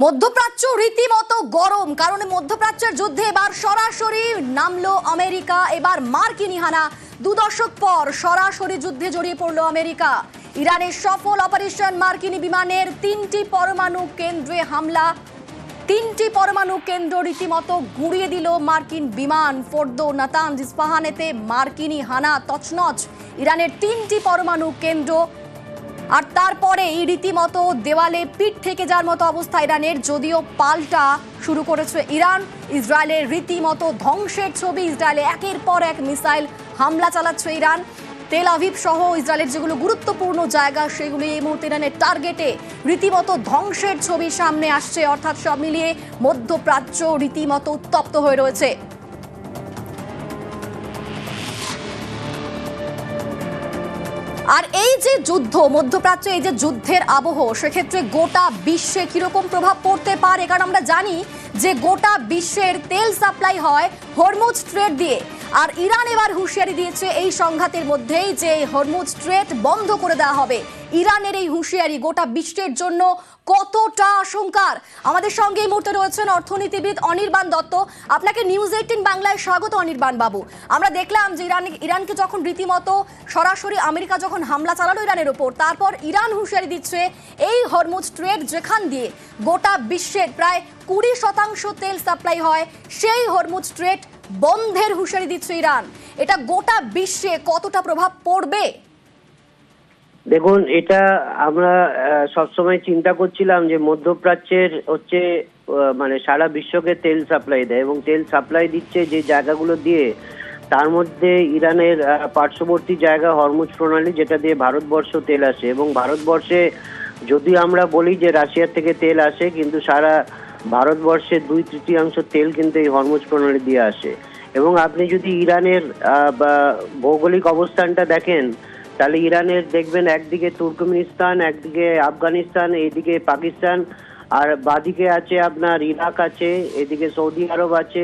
মধ্যপ্রাচ্য রীতিমতো গরম, কারণ মধ্যপ্রাচ্যের যুদ্ধে এবার সরাসরি নামলো আমেরিকা। এবার মার্কিনী হানা, 2 দশক পর সরাসরি যুদ্ধে জড়িয়ে পড়লো আমেরিকা। ইরানের সফল অপারেশন মার্কিনী বিমানের 3টি পরমাণু কেন্দ্রে হামলা। 3টি পরমাণু কেন্দ্র রীতিমতো গুঁড়িয়ে দিল মার্কিন বিমান। ফোর্দো, নাতানজ, ইস্পাহানেতে মার্কিনী হানা তছনছ। ইরানের 3টি পরমাণু কেন্দ্র, আর তারপরে এই রীতিমতো দেওয়ালে পিঠ থেকে যাওয়ার মতো অবস্থা ইরানের। যদিও পাল্টা শুরু করেছে ইরান। ইসরায়েলের রীতিমতো ধ্বংসের ছবি। ইসরায়েলে একের পর এক মিসাইল হামলা চালাচ্ছে ইরান। তেল আভিভ সহ ইসরায়েলের যেগুলো গুরুত্বপূর্ণ জায়গা সেগুলি এই মুহূর্তে ইরানের টার্গেটে। রীতিমতো ধ্বংসের ছবি সামনে আসছে। অর্থাৎ সব মিলিয়ে মধ্যপ্রাচ্য রীতিমতো উত্তপ্ত হয়ে রয়েছে। আর এই যে যুদ্ধ, মধ্যপ্রাচ্যে এই যে যুদ্ধের আবহ, সেক্ষেত্রে গোটা বিশ্বে কিরকম প্রভাব পড়তে পারে? কারণ আমরা জানি যে গোটা বিশ্বের তেল সাপ্লাই হয় হরমুজ স্ট্রেট দিয়ে। আর ইরান এবার হুঁশিয়ারি দিয়েছে এই সংঘাতের মধ্যেই যে হরমুজ স্ট্রেট বন্ধ করে দেওয়া হবে। ইরানের এই হুঁশিয়ারি গোটা বিশ্বের জন্য কতটা আশঙ্কার? আমাদের সঙ্গে এই মুহূর্তে রয়েছেন অর্থনীতিবিদ অনির্বাণ দত্ত। আপনাকে নিউজ 18 বাংলায় স্বাগত অনির্বাণ বাবু। আমরা দেখলাম যে ইরানকে যখন রীতিমতো সরাসরি আমেরিকা যখন হামলা চালালো ইরানের উপর, তারপর ইরান হুঁশিয়ারি দিচ্ছে এই হরমুজ স্ট্রেট যেখান দিয়ে গোটা বিশ্বের প্রায় 20% তেল সাপ্লাই হয়, সেই হরমুজ স্ট্রেট বন্ধের হুঁশিয়ারি দিচ্ছে ইরান। এটা গোটা বিশ্বে কতটা প্রভাব পড়বে? দেখুন, এটা আমরা সবসময় চিন্তা করছিলাম যে মধ্যপ্রাচ্যের হচ্ছে মানে সারা বিশ্বকে তেল সাপ্লাই দেয় এবং তেল সাপ্লাই দিচ্ছে যে জায়গাগুলো দিয়ে, তার মধ্যে ইরানের পার্শ্ববর্তী জায়গা হরমুজ প্রণালী, যেটা দিয়ে ভারতবর্ষ তেল আসে। এবং ভারতবর্ষে যদি আমরা বলি যে রাশিয়া থেকে তেল আসে, কিন্তু সারা ভারতবর্ষের 2/3 তেল কিন্তু এই হরমুজ প্রণালী দিয়ে আসে। এবং আপনি যদি ইরানের ভৌগোলিক অবস্থানটা দেখেন, তাহলে ইরানের দেখবেন একদিকে তুর্কমেনিস্তান, একদিকে আফগানিস্তান, এইদিকে পাকিস্তান, আর বাদিকে আছে আপনার ইরাক আছে, এদিকে সৌদি আরব আছে,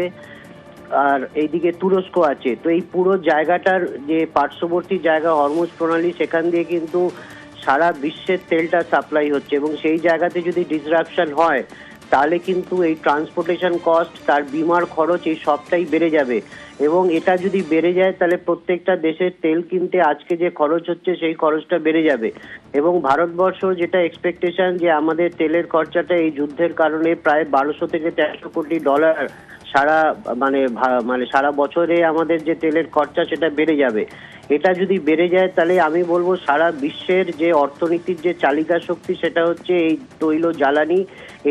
আর এইদিকে তুরস্ক আছে। তো এই পুরো জায়গাটার যে পার্শ্ববর্তী জায়গা হরমুজ প্রণালী, সেখান দিয়ে কিন্তু সারা বিশ্বের তেলটা সাপ্লাই হচ্ছে। এবং সেই জায়গাতে যদি ডিসরাপশন হয়, তাহলে কিন্তু এই ট্রান্সপোর্টেশন কস্ট, তার বিমার খরচ, এই সবটাই বেড়ে যাবে। এবং এটা যদি বেড়ে যায়, তাহলে প্রত্যেকটা দেশের তেল কিনতে আজকে যে খরচ হচ্ছে সেই খরচটা বেড়ে যাবে। এবং ভারতবর্ষ যেটা এক্সপেকটেশন, যে আমাদের তেলের খরচাটা এই যুদ্ধের কারণে প্রায় 1200 থেকে 1300 কোটি ডলার সারা মানে সারা বছরে আমাদের যে তেলের খরচা সেটা বেড়ে যাবে। এটা যদি বেড়ে যায়, তাহলে আমি বলবো সারা বিশ্বের যে অর্থনীতির যে চালিকা শক্তি, সেটা হচ্ছে এই তৈল জ্বালানি।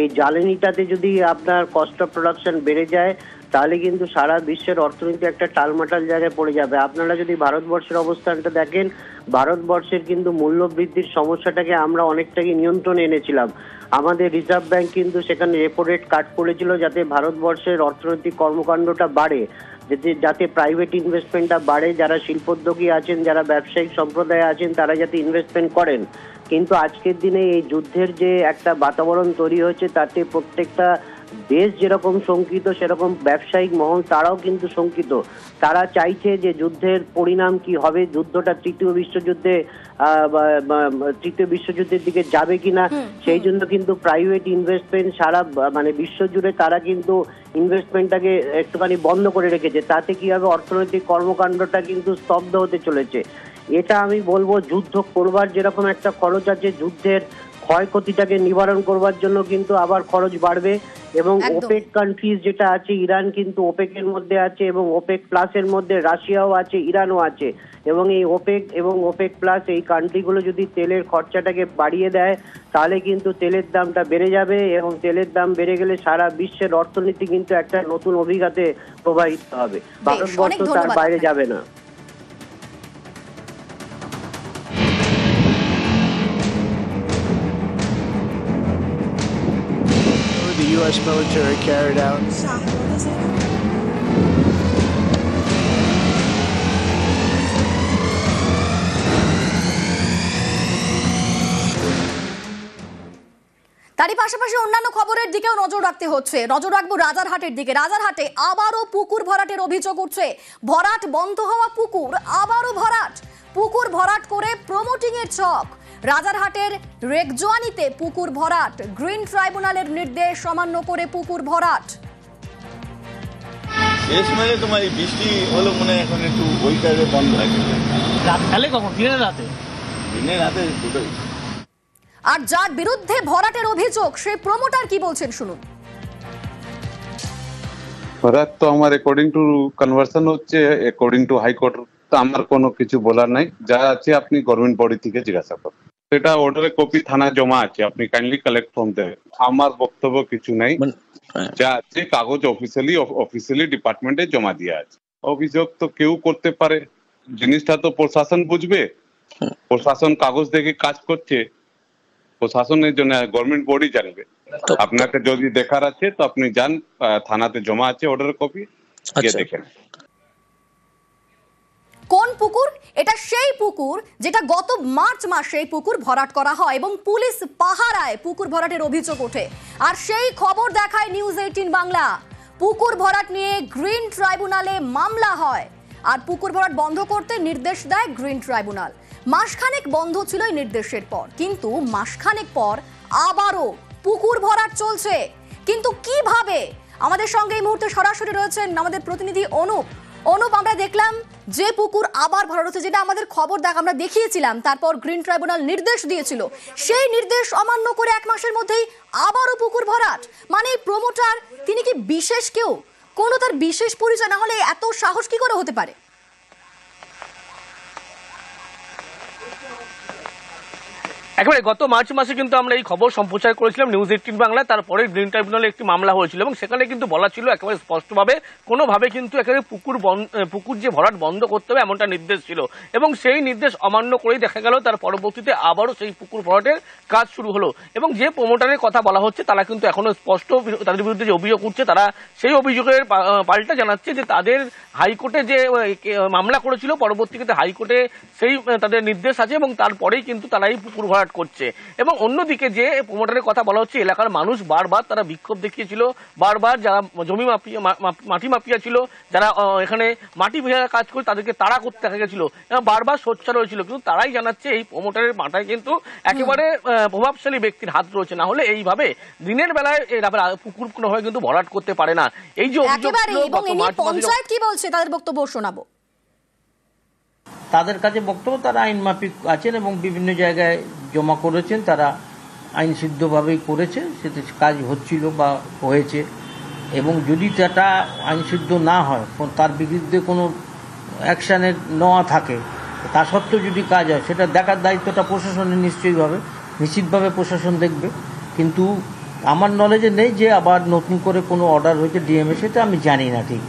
এই জ্বালানিটাতে যদি আপনার কস্ট অফ প্রোডাকশন বেড়ে যায়, তাহলে কিন্তু সারা বিশ্বের অর্থনীতি একটা টালমাটাল জায়গায় পড়ে যাবে। আপনারা যদি ভারতবর্ষের অবস্থানটা দেখেন, ভারতবর্ষের কিন্তু মূল্য বৃদ্ধির সমস্যাটাকে আমরা অনেকটাই নিয়ন্ত্রণে এনেছিলাম। আমাদের রিজার্ভ ব্যাংক কিন্তু সেখানে রেপো রেট কাট করেছিল, যাতে ভারতবর্ষের অর্থনৈতিক কর্মকাণ্ডটা বাড়ে, যাতে প্রাইভেট ইনভেস্টমেন্টটা বাড়ে, যারা শিল্পোদ্যোগী আছেন, যারা ব্যবসায়িক সম্প্রদায় আছেন, তারা যাতে ইনভেস্টমেন্ট করেন। কিন্তু আজকের দিনে এই যুদ্ধের যে একটা বাতাবরণ তৈরি হয়েছে, তাতে প্রত্যেকটা দেশ যেরকম শঙ্কিত, সেরকম ব্যবসায়িক মহল তারাও কিন্তু শঙ্কিত। তারা চাইছে যে যুদ্ধের পরিণাম কি হবে, যুদ্ধটা তৃতীয় বিশ্বযুদ্ধের দিকে যাবে কিনা। সেই জন্য কিন্তু প্রাইভেট ইনভেস্টমেন্ট সারা বিশ্ব জুড়ে তারা কিন্তু ইনভেস্টমেন্টটাকে একটুখানি বন্ধ করে রেখেছে। তাতে কি হবে, অর্থনৈতিক কর্মকাণ্ডটা কিন্তু স্তব্ধ হতে চলেছে। এটা আমি বলবো, যুদ্ধ করবার যেরকম একটা খরচ আছে, যুদ্ধের ক্ষয়ক্ষতিটাকে নিবারণ করবার জন্য কিন্তু আবার খরচ বাড়বে। এবং ওপেক কান্ট্রিজ যেটা আছে, ইরান কিন্তু ওপেকের মধ্যে আছে, এবং ওপেক প্লাসের মধ্যে রাশিয়াও আছে, ইরানও আছে। এবং এই ওপেক এবং ওপেক প্লাস এই কান্ট্রিগুলো যদি তেলের খরচাটাকে বাড়িয়ে দেয়, তাহলে কিন্তু তেলের দামটা বেড়ে যাবে। এবং তেলের দাম বেড়ে গেলে সারা বিশ্বের অর্থনীতি কিন্তু একটা নতুন অভিঘাতে প্রবাহিত হবে। ভারতবর্ষ তার বাইরে যাবে না। The U.S. military carried out. তারই পাশাপাশি অন্যান্য খবরের দিকেও নজর রাখতে হচ্ছে। নজর রাখবো রাজারহাটের দিকে। রাজারহাটে আবারও পুকুর ভরাটের অভিযোগ উঠছে। ভরাট বন্ধ হওয়া পুকুর আবারও ভরাট। পুকুর ভরাট করে প্রমোটিং এর ছক। রাজারহাটের রেকজোয়ানিতে পুকুর ভরাট, গ্রিন ট্রাইব্যুনালের নির্দেশ অমান্য করে পুকুর ভরাট। শেষ মেলে তোমার এই বৃষ্টি হলো মনে এখন একটু ওই টাইপের বন্ধ আছে। রাত ফেলে কখন? দিনের রাতে? দিনে রাতে দুটোই। আর যার বিরুদ্ধে ভরাটের অভিযোগ সেই প্রমোটার কি বলছেন শুনুন। ভরাট তো আমার অ্যাকর্ডিং টু কনভার্সন হচ্ছে, অ্যাকর্ডিং টু হাইকোর্ট, তো আমার কোনো কিছু বলার নাই। যা আছে আপনি গভর্নমেন্ট বডি থেকে জিজ্ঞাসা করুন। সেটা অর্ডারের কপি থানায় জমা আছে, আপনি কাইন্ডলি কালেক্ট ফ্রম দেবেন। আমার বক্তব্য কিছু নাই। যা আছে কাগজ অফিসিয়ালি ডিপার্টমেন্টে জমা দিয়ে আছে। অভিযোগ তো কেউ করতে পারে, জিনিসটা তো প্রশাসন বুঝবে। প্রশাসন কাগজ দেখে কাজ করছে, প্রশাসনের জন্য গভর্নমেন্ট বডি জানবে। আপনাকে যদি দেখার আছে তো আপনি যান, থানাতে জমা আছে অর্ডার কপি, গিয়ে দেখেন। কোন পুকুর? এটা সেই পুকুর যেটা গত মার্চ মাসে এই পুকুর ভরাট করা হয় এবং পুলিশ পাহারায় পুকুর ভরাটের অভিযোগ ওঠে। আর সেই খবর দেখায় নিউজ 18 বাংলা। পুকুর ভরাট নিয়ে গ্রিন ট্রাইব্যুনালে মামলা হয় আর পুকুর ভরাট বন্ধ করতে নির্দেশ দেয় গ্রিন ট্রাইব্যুনাল। মাসখানেক বন্ধ ছিল এই নির্দেশের পর, কিন্তু মাসখানেক পর আবারও পুকুর ভরাট চলছে। কিন্তু কিভাবে? আমাদের সঙ্গে এই মুহূর্তে সরাসরি রয়েছেন আমাদের প্রতিনিধি অনুপ। আমরা দেখলাম যে পুকুর আবার ভরাট হচ্ছে, যেটা আমাদের খবর আমরা দেখিয়েছিলাম। তারপর গ্রিন ট্রাইব্যুনাল নির্দেশ দিয়েছিল, সেই নির্দেশ অমান্য করে 1 মাসের মধ্যেই আবারও পুকুর ভরাট। মানে প্রমোটার তিনি কি বিশেষ কেউ? কোনো তার বিশেষ পরিচয় না হলে এত সাহস কি করে হতে পারে? একেবারে গত মার্চ মাসে কিন্তু আমরা এই খবর সম্প্রচার করেছিলাম নিউজ 18 বাংলা। তারপরে গ্রিন ট্রাইব্যুনালে একটি মামলা হয়েছিল এবং সেখানে কিন্তু বলা ছিল একেবারে স্পষ্টভাবে কোনোভাবে কিন্তু একেবারে পুকুর যে ভরাট বন্ধ করতে হবে এমনটা নির্দেশ ছিল এবং সেই নির্দেশ অমান্য করেই দেখা গেল তার পরবর্তীতে আবারও সেই পুকুর ভরাটের কাজ শুরু হলো। এবং যে প্রমোটারের কথা বলা হচ্ছে তারা কিন্তু এখনো স্পষ্ট তাদের বিরুদ্ধে যে অভিযোগ উঠছে, তারা সেই অভিযোগের পাল্টা জানাচ্ছে যে তাদের হাইকোর্টে যে মামলা করেছিল পরবর্তীতে হাইকোর্টে সেই তাদের নির্দেশ আছে এবং তারপরেই কিন্তু তারা এই পুকুর ভরাট করছে। এবং অন্যদিকে যে প্রমোটারের কথা বলা হচ্ছে, এলাকার মানুষ বারবার তারা বিক্ষোভ দেখিয়েছিল, বারবার যারা জমি মাটি মাফিয়া ছিল, যারা এখানে মাটি ভেজার কাজ করে তাদেরকে তাড়া করতে দেখা গেছিল এবং বারবার সোচ্চার হয়েছিল। কিন্তু তারাই জানাচ্ছে এই প্রমোটারের মাথায় কিন্তু একেবারে প্রভাবশালী ব্যক্তির হাত রয়েছে, না হলে এইভাবে দিনের বেলায় পুকুর কোনোভাবে কিন্তু ভরাট করতে পারে না। এই যে অভিযোগ পঞ্চায়েত কি বলছে তাদের বক্তব্য শোনাবো। তাদের কাছে বক্তব্য, তারা আইন মাফিক আছেন এবং বিভিন্ন জায়গায় জমা করেছেন, তারা আইন সিদ্ধভাবেই করেছে, সেটা কাজ হচ্ছিল বা হয়েছে। এবং যদি সেটা আইন সিদ্ধ না হয়, তার বিরুদ্ধে কোনো অ্যাকশানের নেওয়া থাকে, তা সত্ত্বেও যদি কাজ হয়, সেটা দেখার দায়িত্বটা প্রশাসনের নিশ্চয়ই হবে, নিশ্চিতভাবে প্রশাসন দেখবে। কিন্তু আমার নলেজে নেই যে আবার নতুন করে কোনো অর্ডার হয়েছে ডিএমএ, সেটা আমি জানি না ঠিক।